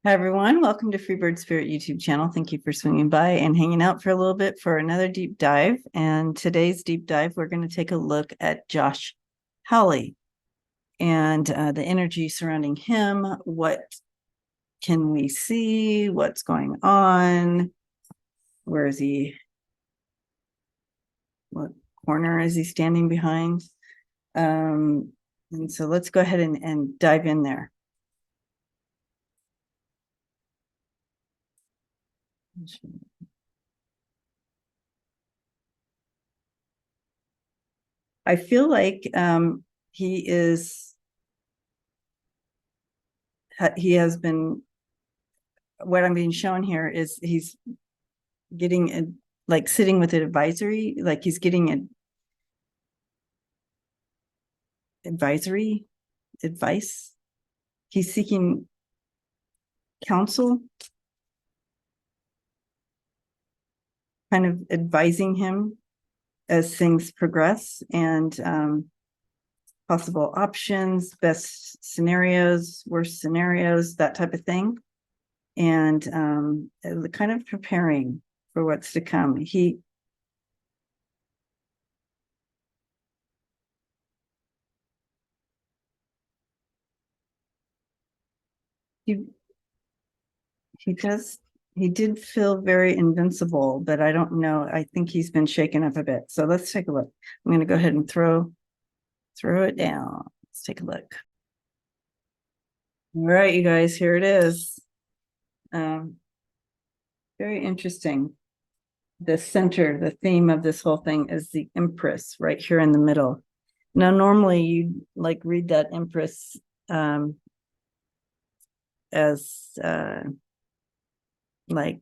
Hi, everyone. Welcome to Freebird Spirit YouTube channel. Thank you for swinging by and hanging out for a little bit for another deep dive. And today's deep dive, we're going to take a look at Josh Hawley and the energy surrounding him. What can we see? What's going on? Where is he? What corner is he standing behind? And so let's go ahead and dive in there. I feel like he has been, what I'm being shown here is he's getting like sitting with an advisory, like he's getting an advisory advice. He's seeking counsel, kind of advising him as things progress and possible options, best scenarios, worst scenarios, that type of thing. And kind of preparing for what's to come. He did feel very invincible, but I don't know. I think he's been shaken up a bit. So let's take a look. I'm going to go ahead and throw it down. Let's take a look. All right, you guys, here it is. Very interesting. The center, the theme of this whole thing is the Empress right here in the middle. Now, normally you like read that Empress as like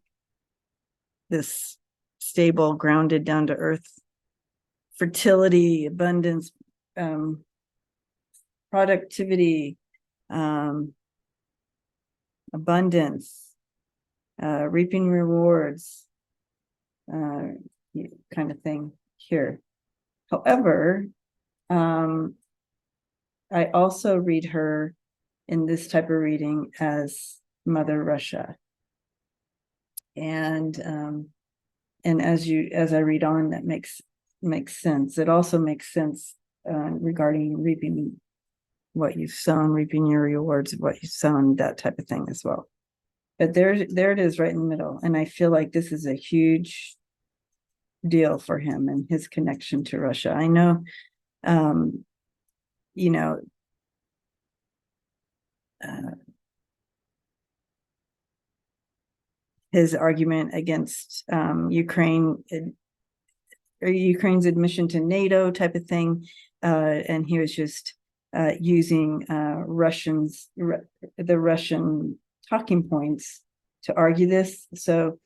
this stable, grounded, down to earth, fertility, abundance, productivity, abundance, reaping rewards, kind of thing here. However, I also read her in this type of reading as Mother Russia. And as I read on, that makes sense. It also makes sense regarding reaping what you've sown, reaping your rewards of what you've sown, that type of thing as well. But there it is right in the middle. And I feel like this is a huge deal for him and his connection to Russia. I know, his argument against Ukraine or Ukraine's admission to NATO type of thing. And he was just using the Russian talking points to argue this. So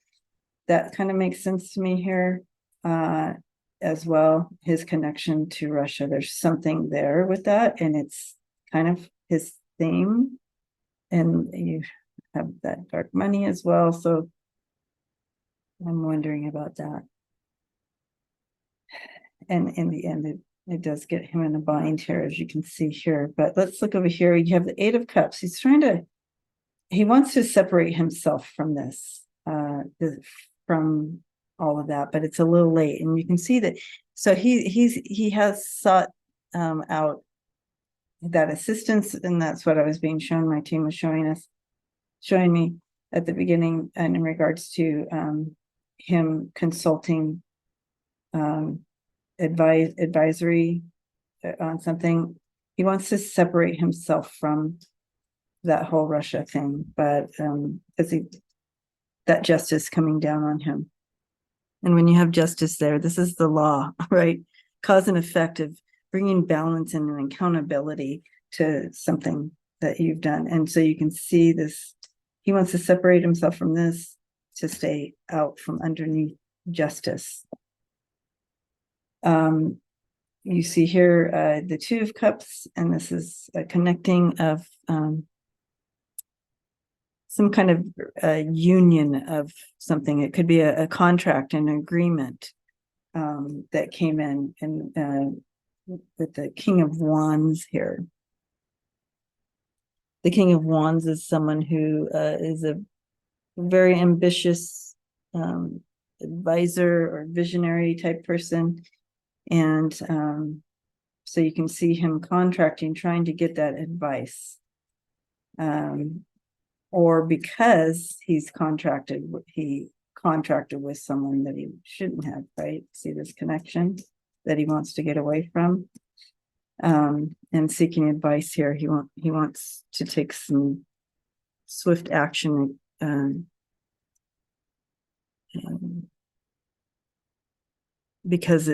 that kind of makes sense to me here as well. His connection to Russia, there's something there with that, and it's kind of his theme. And you have that dark money as well. So I'm wondering about that. And in the end, it does get him in a bind here, as you can see here. But let's look over here. You have the Eight of Cups. He wants to separate himself from this, from all of that, but it's a little late. And you can see that. So he has sought out that assistance, and that's what I was being shown. My team was showing me at the beginning, and in regards to him consulting advisory on something. He wants to separate himself from that whole Russia thing, but that justice coming down on him. And when you have justice there, this is the law, right? Cause and effect of bringing balance and an accountability to something that you've done. And so you can see this, he wants to separate himself from this to stay out from underneath justice. You see here the Two of Cups, and this is a connecting of some kind of union of something. It could be a contract, an agreement that came in, and with the King of Wands here. The King of Wands is someone who is a very ambitious advisor or visionary type person. And so you can see him contracting, trying to get that advice. Or because he contracted with someone that he shouldn't have, right? See this connection that he wants to get away from. And seeking advice here, he wants to take some swift action. Because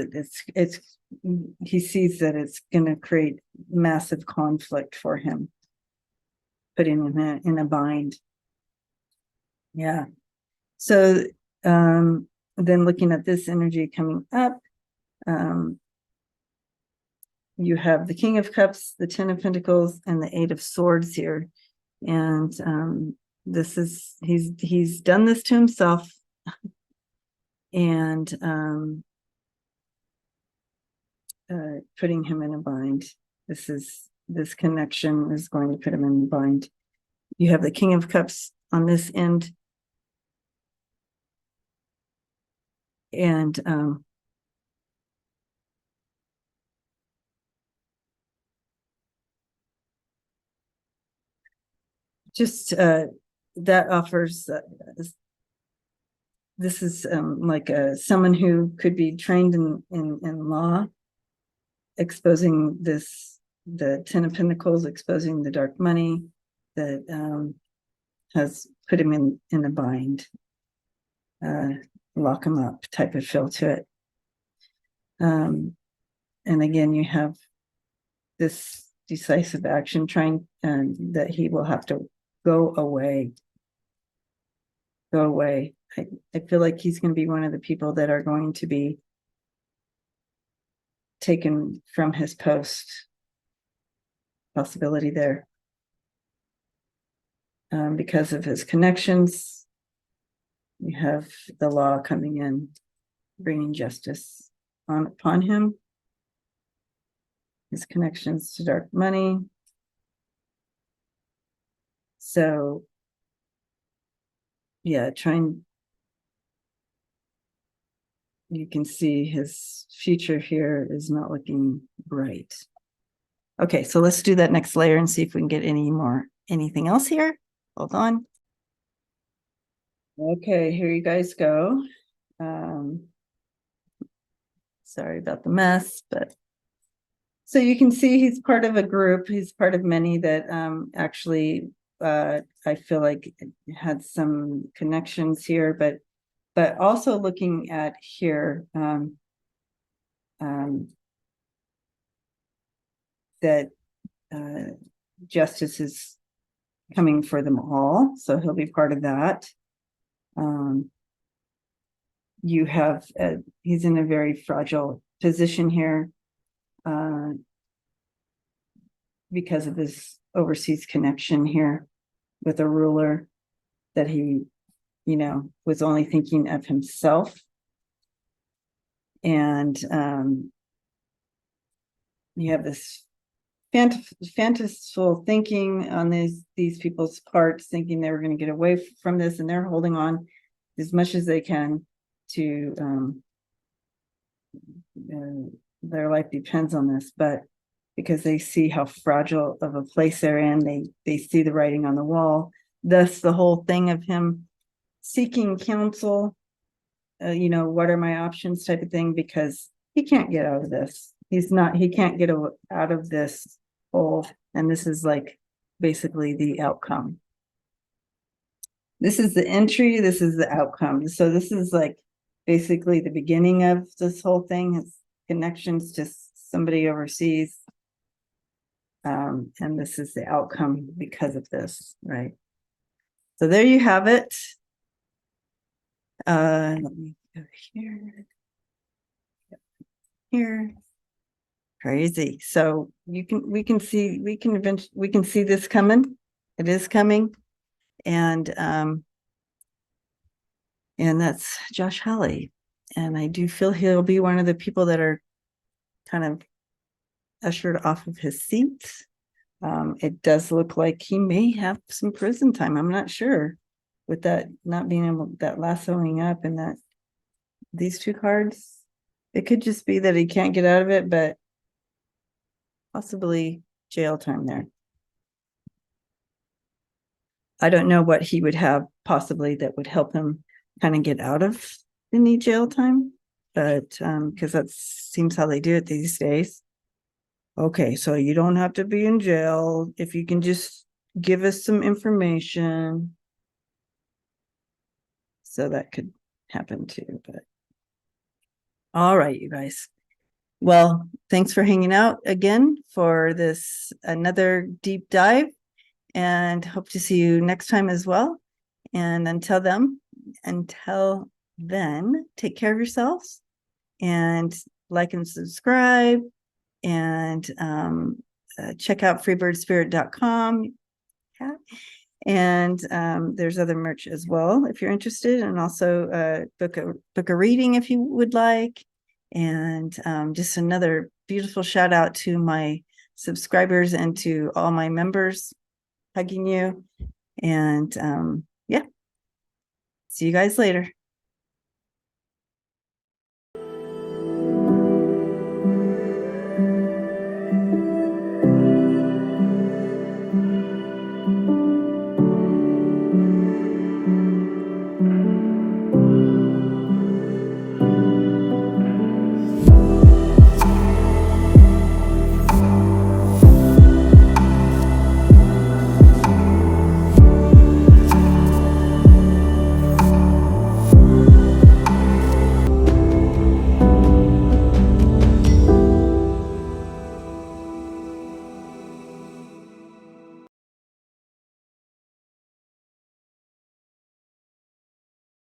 he sees that it's going to create massive conflict for him, putting him in a bind. Yeah. So then looking at this energy coming up, you have the King of Cups, the Ten of Pentacles, and the Eight of Swords here. And this is, he's done this to himself. And putting him in a bind. This connection is going to put him in a bind. You have the King of Cups on this end. And just that offers this is like someone who could be trained in law, exposing the Ten of Pentacles, exposing the dark money that has put him in a bind, lock him up type of feel to it. And again, you have this decisive action trying that he will have to go away. I feel like he's going to be one of the people that are going to be taken from his post. Possibility there. Because of his connections, you have the law coming in, bringing justice upon him. His connections to dark money. So, yeah, you can see his future here is not looking bright. Okay, so let's do that next layer and see if we can get anything else here. Hold on. Okay, here you guys go. Sorry about the mess, but so you can see he's part of a group. He's part of many that actually I feel like had some connections here, but also looking at here that justice is coming for them all, so he'll be part of that. You have he's in a very fragile position here because of his overseas connection here with a ruler that he, was only thinking of himself. And you have this fanciful thinking on these people's parts, thinking they were going to get away from this, and they're holding on as much as they can to their life depends on this, but because they see how fragile of a place they're in, they see the writing on the wall. Thus the whole thing of him seeking counsel, what are my options type of thing, because he can't get out of this. He can't get out of this hole. And this is like basically the outcome. This is the entry, this is the outcome. So this is like basically the beginning of this whole thing, his connections to somebody overseas. And this is the outcome because of this, right? So there you have it. Let me go here. Crazy. So we can see this coming. It is coming. And that's Josh Hawley. And I do feel he'll be one of the people that are kind of ushered off of his seat It does look like he may have some prison time. I'm not sure with that not being able, that lassoing up and that these two cards. It could just be that he can't get out of it, but possibly jail time there. I don't know what he would have possibly that would help him kind of get out of any jail time, but because that seems how they do it these days. Okay, so you don't have to be in jail if you can just give us some information. So that could happen too, but all right, you guys. Well, thanks for hanging out again for this another deep dive, and hope to see you next time as well. And until then, take care of yourselves and like and subscribe, and check out freebirdspirit.com. Yeah. And there's other merch as well if you're interested, and also book a reading if you would like. And just another beautiful shout out to my subscribers and to all my members. Hugging you. And yeah, see you guys later.